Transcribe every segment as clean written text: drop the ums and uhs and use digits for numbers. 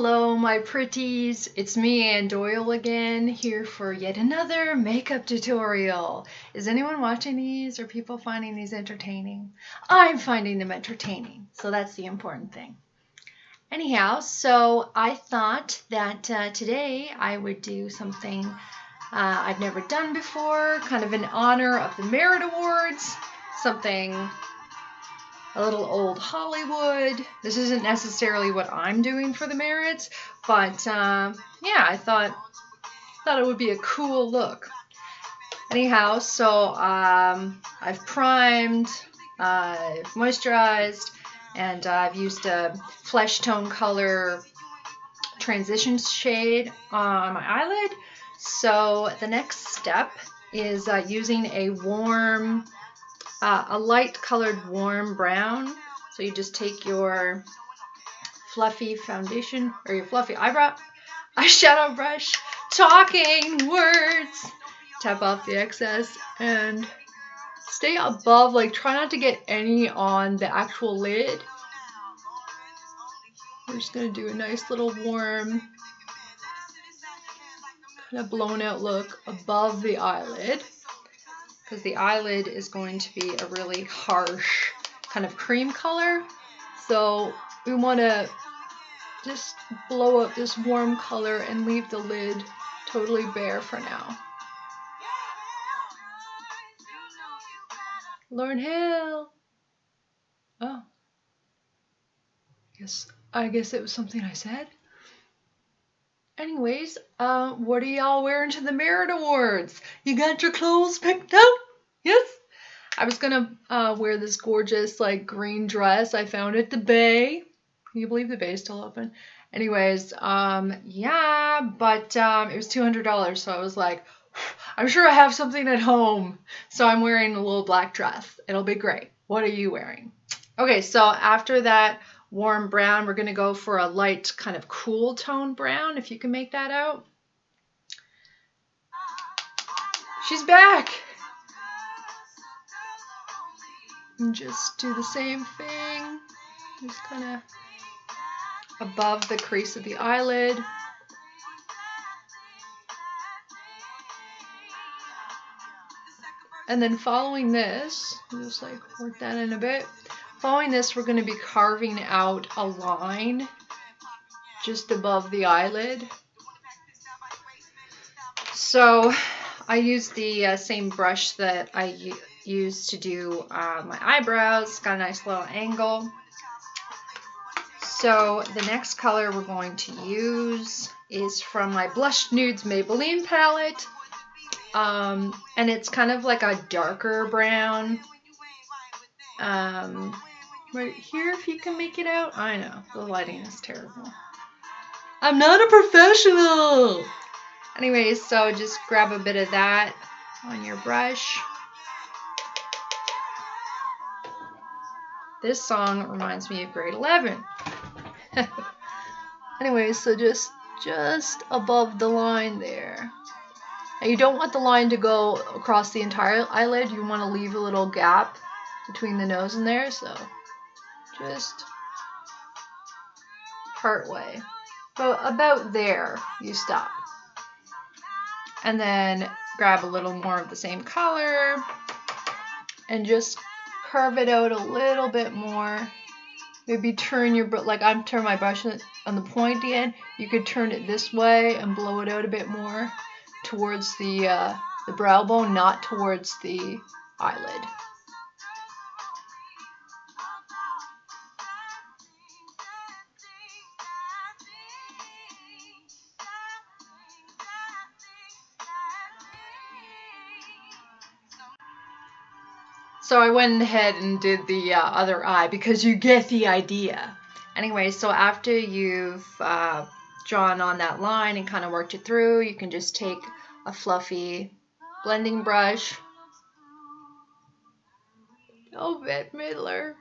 Hello, my pretties. It's me, Ann Doyle, again, here for yet another makeup tutorial. Is anyone watching these? Are people finding these entertaining? I'm finding them entertaining, so that's the important thing. Anyhow, so I thought that today I would do something I've never done before, kind of in honor of the Merit Awards, something a little old Hollywood. This isn't necessarily what I'm doing for the Merits, but yeah, I thought it would be a cool look. Anyhow, so I've primed, I've moisturized, and I've used a flesh tone color transition shade on my eyelid. So the next step is using a warm, a light colored warm brown. So you just take your fluffy foundation or your fluffy eyeshadow brush, talking words, tap off the excess and stay above, like try not to get any on the actual lid. We're just going to do a nice little warm, kind of blown out look above the eyelid, because the eyelid is going to be a really harsh kind of cream color. So we want to just blow up this warm color and leave the lid totally bare for now. Lauryn Hill. Oh. I guess it was something I said. Anyways, what are y'all wearing to the Merit Awards? You got your clothes picked out? Yes? I was gonna wear this gorgeous like green dress I found at the Bay. Can you believe the Bay's still open? Anyways, yeah, but it was $200, so I was like, I'm sure I have something at home. So I'm wearing a little black dress. It'll be great. What are you wearing? Okay, so after that warm brown, we're gonna go for a light kind of cool tone brown, if you can make that out. She's back! And just do the same thing, just kind of above the crease of the eyelid. And then following this, just like work that in a bit. Following this, we're going to be carving out a line just above the eyelid. So I used the same brush that I used to do my eyebrows. It's got a nice little angle. So the next color we're going to use is from my Blush Nudes Maybelline palette. And it's kind of like a darker brown. Right here, if you can make it out. I know, the lighting is terrible. I'm not a professional! Anyways, so just grab a bit of that on your brush. This song reminds me of grade 11. Anyways, so just above the line there. And you don't want the line to go across the entire eyelid. You want to leave a little gap between the nose and there, so just part way. But about there, you stop. And then grab a little more of the same color and just carve it out a little bit more. Maybe turn your, like I'm turning my brush on the pointy end. You could turn it this way and blow it out a bit more towards the brow bone, not towards the eyelid. So I went ahead and did the other eye because you get the idea. Anyway, so after you've drawn on that line and kind of worked it through, you can just take a fluffy blending brush. Oh, Bette Midler.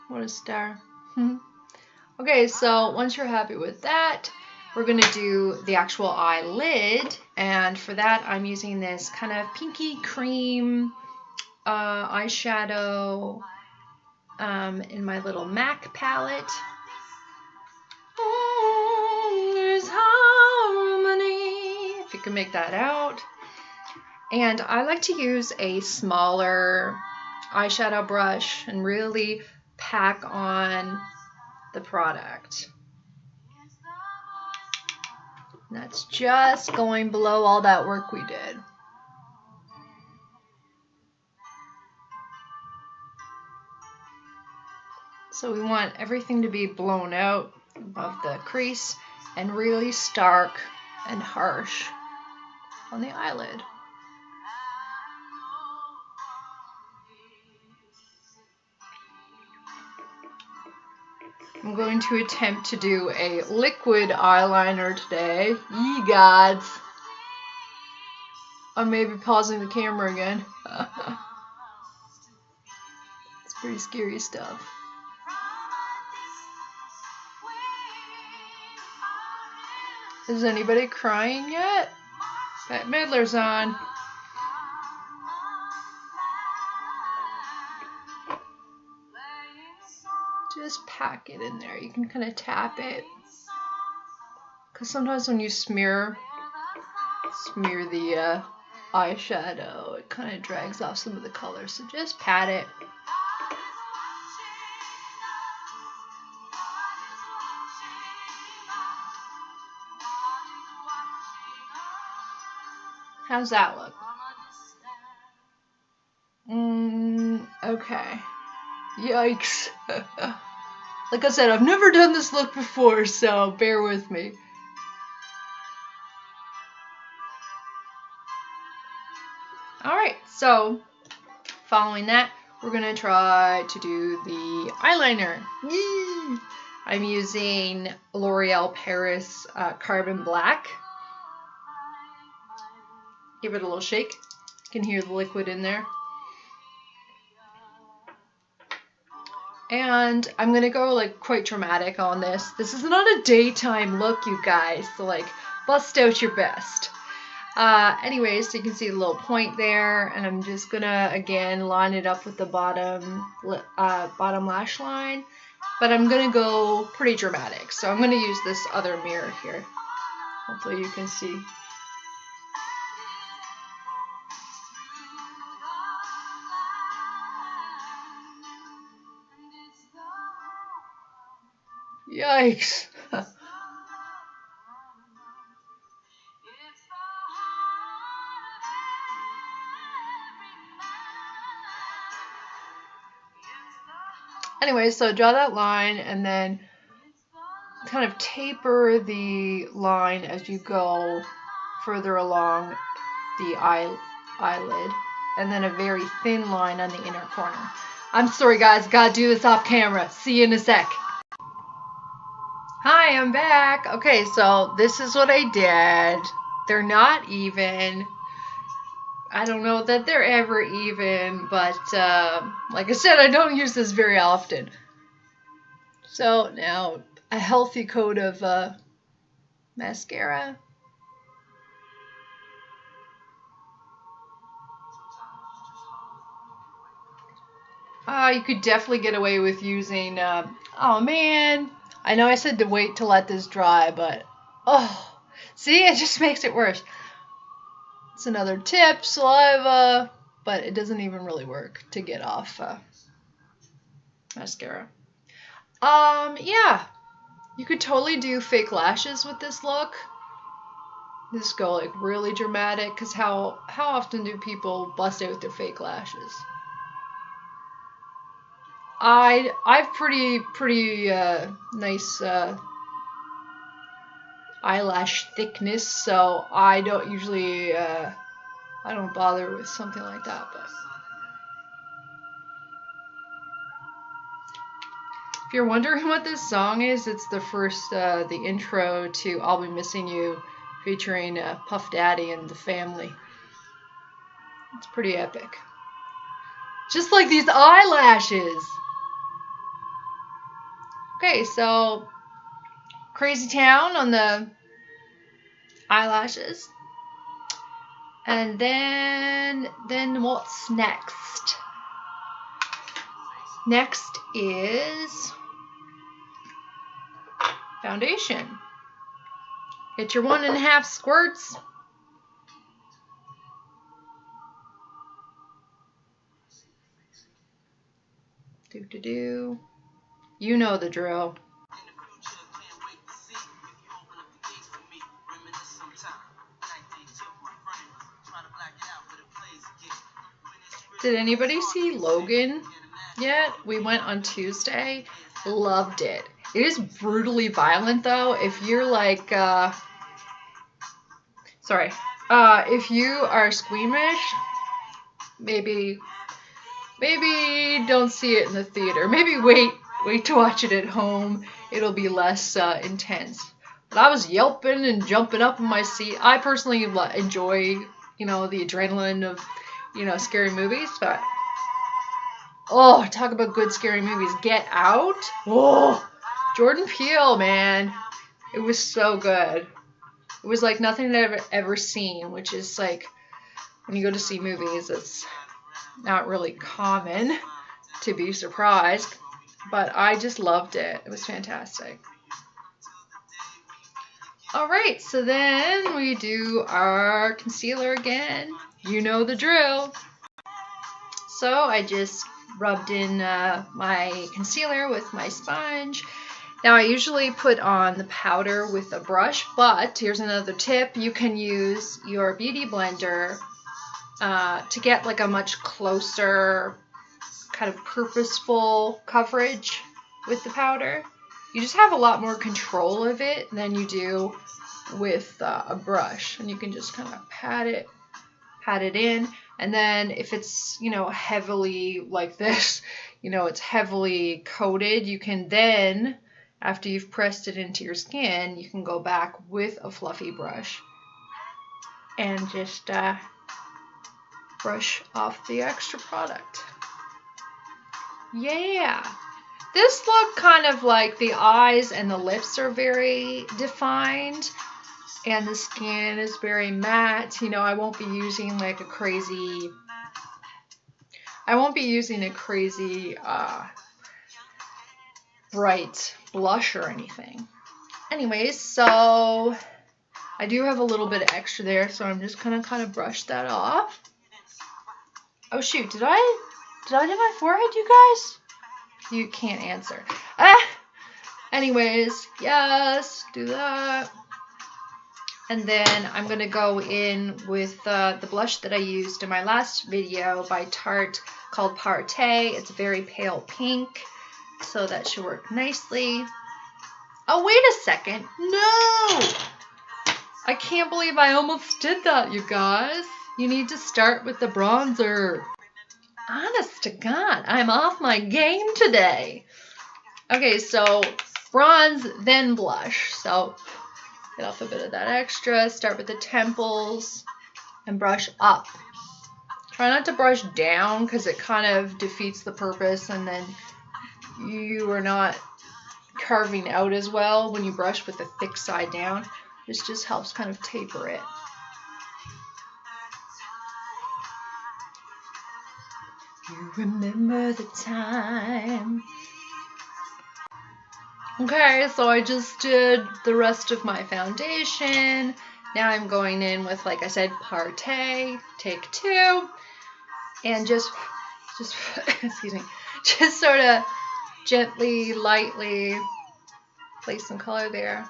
What a star. Okay, so once you're happy with that, we're going to do the actual eyelid, and for that I'm using this kind of pinky cream eyeshadow in my little MAC palette. Oh, there's harmony, if you can make that out. And I like to use a smaller eyeshadow brush and really pack on the product. And that's just going below all that work we did. So we want everything to be blown out above the crease and really stark and harsh on the eyelid. I'm going to attempt to do a liquid eyeliner today. Ye gods. I may be pausing the camera again. It's pretty scary stuff. Is anybody crying yet? Bette Midler's on. Just pack it in there. You can kind of tap it. Because sometimes when you smear the eyeshadow, it kind of drags off some of the color. So just pat it. How's that look? Okay. Yikes. Like I said, I've never done this look before, so bear with me. Alright, so following that, we're going to try to do the eyeliner. Yee! I'm using L'Oreal Paris Carbon Black. Give it a little shake. You can hear the liquid in there. And I'm going to go like quite dramatic on this. This is not a daytime look, you guys, so like bust out your best. Anyways, so you can see the little point there, and I'm just going to again line it up with the bottom lash line, but I'm going to go pretty dramatic. So I'm going to use this other mirror here. Hopefully you can see. Yikes. Anyway, so draw that line and then kind of taper the line as you go further along the eyelid, and then a very thin line on the inner corner. I'm sorry guys, gotta do this off camera. See you in a sec. Hi, I'm back. Okay, so this is what I did. They're not even. I don't know that they're ever even, but like I said, I don't use this very often. So now a healthy coat of mascara. You could definitely get away with using, oh man, I know I said to wait to let this dry, but, oh, see, it just makes it worse. It's another tip, saliva, but it doesn't even really work to get off mascara. Yeah, you could totally do fake lashes with this look. Just go like really dramatic, because how often do people bust out their fake lashes? I've pretty nice eyelash thickness, so I don't usually I don't bother with something like that. But if you're wondering what this song is, it's the first the intro to "I'll Be Missing You," featuring Puff Daddy and the Family. It's pretty epic. Just like these eyelashes. Okay, so Crazy Town on the eyelashes. And then what's next? Next is foundation. Get your 1.5 squirts. Do. You know the drill. Did anybody see Logan yet? We went on Tuesday. Loved it. It is brutally violent though. If you're like, if you are squeamish, maybe don't see it in the theater. Maybe wait to watch it at home. It'll be less intense. But I was yelping and jumping up in my seat. I personally enjoy, the adrenaline of, scary movies. But, oh, talk about good scary movies. Get Out. Oh, Jordan Peele, man. It was so good. It was like nothing that I've ever seen, which is like, when you go to see movies, it's not really common to be surprised. But I just loved it. It was fantastic. Alright, so then we do our concealer again. You know the drill. So I just rubbed in my concealer with my sponge. Now I usually put on the powder with a brush, but here's another tip. You can use your beauty blender to get like a much closer kind of purposeful coverage with the powder. You just have a lot more control of it than you do with a brush, and you can just kind of pat it in. And then if it's heavily like this, it's heavily coated, you can then, after you've pressed it into your skin, you can go back with a fluffy brush and just brush off the extra product. Yeah. This look kind of like the eyes and the lips are very defined and the skin is very matte. I won't be using like a crazy bright blush or anything. Anyways, so I do have a little bit of extra there, so I'm just gonna kind of brush that off. Oh shoot, did I do my forehead, you guys? You can't answer. Anyways, yes, do that. And then I'm going to go in with the blush that I used in my last video by Tarte called Partey. It's very pale pink, so that should work nicely. Oh, wait a second. No! I can't believe I almost did that, you guys. You need to start with the bronzer. Honest to God, I'm off my game today. Okay, so bronze, then blush. So get off a bit of that extra. Start with the temples and brush up. Try not to brush down because it kind of defeats the purpose, and then you are not carving out as well when you brush with the thick side down. This just helps kind of taper it. You remember the time. Okay, so I just did the rest of my foundation. Now I'm going in with, like I said, Partey, take 2, and just excuse me, just sort of gently, lightly place some color there.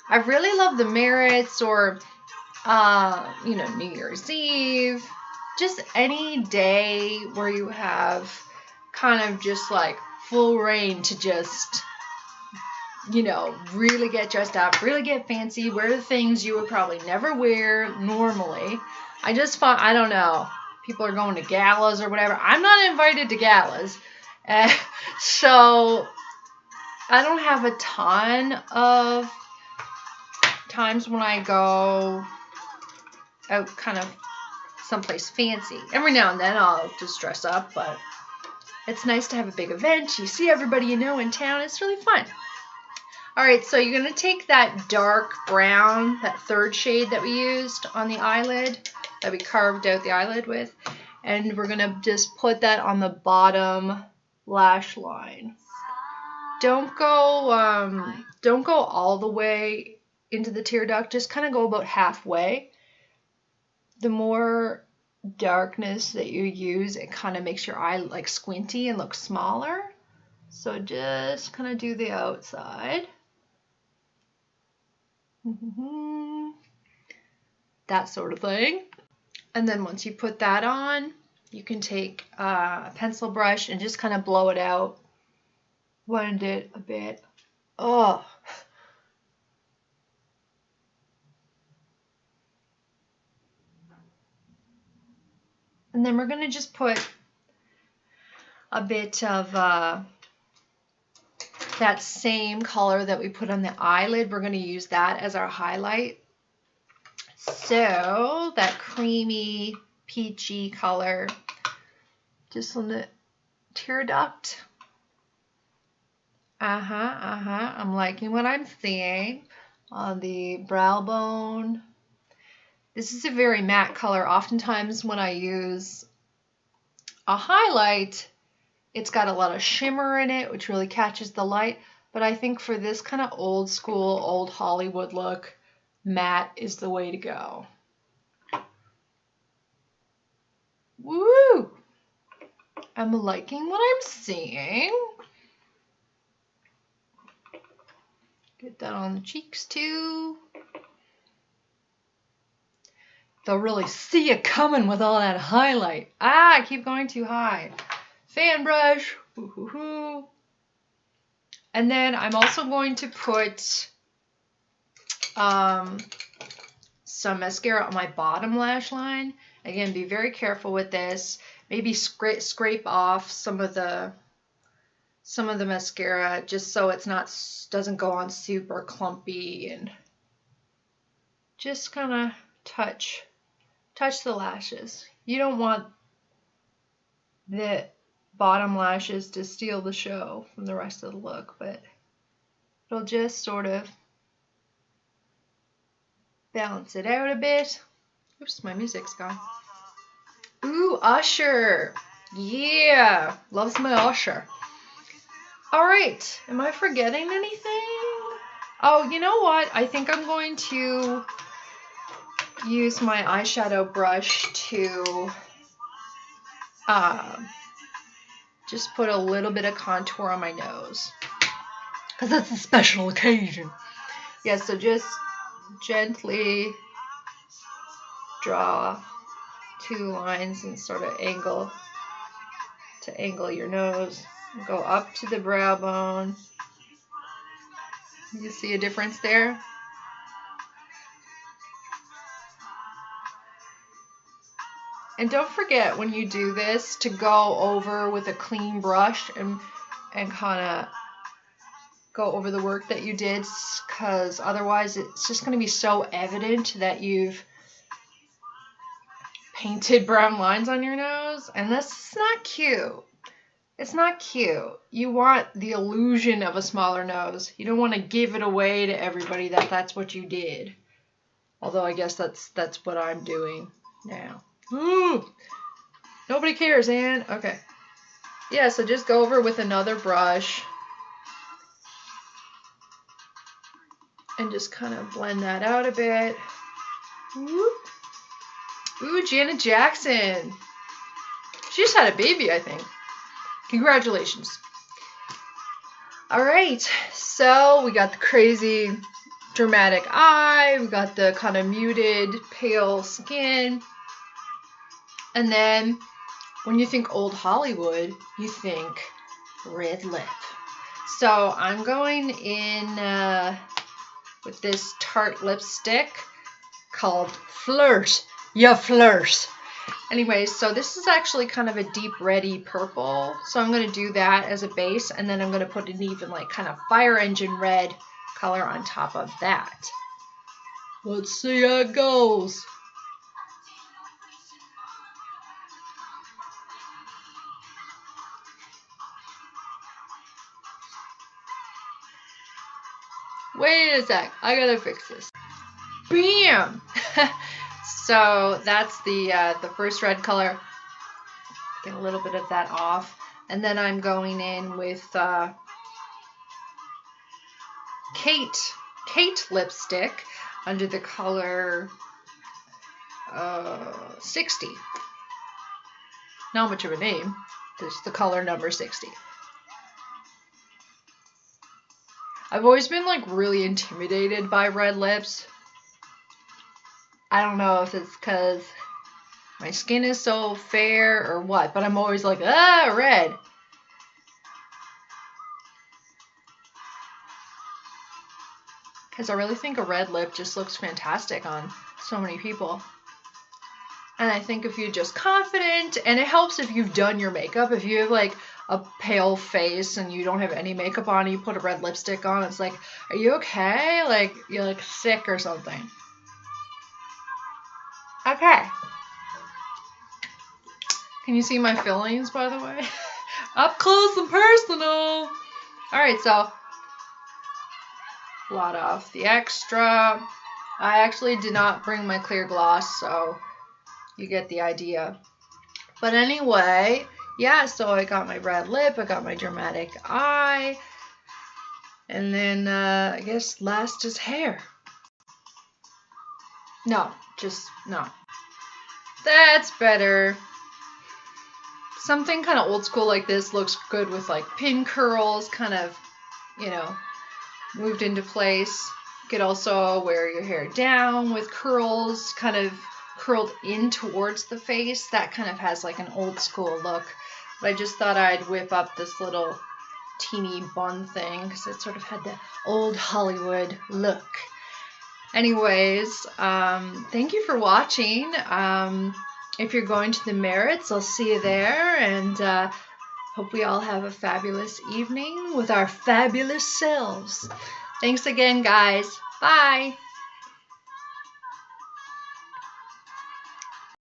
I really love the Merits or, New Year's Eve. Just any day where you have kind of just like full reign to just, really get dressed up, really get fancy, wear the things you would probably never wear normally. I just find, I don't know, people are going to galas or whatever. I'm not invited to galas. So I don't have a ton of times when I go out kind of someplace fancy. Every now and then I'll just dress up, but it's nice to have a big event. You see everybody you know in town. It's really fun. Alright, so you're going to take that dark brown, that third shade that we used on the eyelid, that we carved out the eyelid with, and we're going to just put that on the bottom lash line. Don't go all the way into the tear duct, just kind of go about halfway. The more darkness that you use, it kind of makes your eye like squinty and look smaller. So just kind of do the outside. That sort of thing. And then once you put that on, you can take a pencil brush and just kind of blow it out. Blend it a bit. Oh. And then we're going to just put a bit of that same color that we put on the eyelid. We're going to use that as our highlight. So that creamy, peachy color just on the tear duct. I'm liking what I'm seeing on the brow bone. This is a very matte color. Oftentimes when I use a highlight, it's got a lot of shimmer in it, which really catches the light. But I think for this kind of old school, old Hollywood look, matte is the way to go. Woo! I'm liking what I'm seeing. Get that on the cheeks too. They'll really see it coming with all that highlight. I keep going too high. Fan brush. And then I'm also going to put some mascara on my bottom lash line. Again, be very careful with this. Maybe scrape off some of the mascara just so it's doesn't go on super clumpy, and just kind of touch the lashes. You don't want the bottom lashes to steal the show from the rest of the look, but it'll just sort of balance it out a bit. Oops, my music's gone. Ooh, Usher. Yeah, loves my Usher. All right, am I forgetting anything? Oh, you know what? I think I'm going to use my eyeshadow brush to just put a little bit of contour on my nose, because that's a special occasion. Yeah, so just gently draw 2 lines and sort of angle your nose. Go up to the brow bone. You see a difference there? And don't forget when you do this to go over with a clean brush and kind of go over the work that you did, because otherwise it's just going to be so evident that you've painted brown lines on your nose, and that's not cute. It's not cute. You want the illusion of a smaller nose. You don't want to give it away to everybody that that's what you did. Although I guess that's what I'm doing now. Ooh, nobody cares, Anne. Okay. Yeah, so just go over with another brush and just kind of blend that out a bit. Ooh, Janet Jackson. She just had a baby, I think. Congratulations. All right, so we got the crazy dramatic eye. We got the kind of muted, pale skin. And then when you think old Hollywood, you think red lip. So I'm going in with this Tarte lipstick called Flirt. Ya flirt. Anyways, so this is actually kind of a deep reddy purple. So I'm going to do that as a base, and then I'm going to put an even like kind of fire engine red color on top of that. Let's see how it goes. Wait a sec, I gotta fix this. Bam! So that's the first red color. Get a little bit of that off. And then I'm going in with Kate lipstick under the color 60. Not much of a name, just the color number 60. I've always been like really intimidated by red lips. I don't know if it's because my skin is so fair or what, but I'm always like, red. Because I really think a red lip just looks fantastic on so many people. And I think if you're just confident, and it helps if you've done your makeup. If you have like a pale face and you don't have any makeup on, and you put a red lipstick on, it's like, are you okay? Like you're like sick or something. Okay. Can you see my fillings, by the way? Up close and personal. All right, so blot off the extra. I actually did not bring my clear gloss, so you get the idea. But anyway, yeah, so I got my red lip, I got my dramatic eye, and then I guess last is hair. No. That's better. Something kind of old school like this looks good with like pin curls, kind of, you know, moved into place. You could also wear your hair down with curls, kind of curled in towards the face. That kind of has like an old school look. But I just thought I'd whip up this little teeny bun thing because it sort of had the old Hollywood look. Anyways, thank you for watching. If you're going to the Merritts, I'll see you there, and hope we all have a fabulous evening with our fabulous selves. Thanks again, guys. Bye.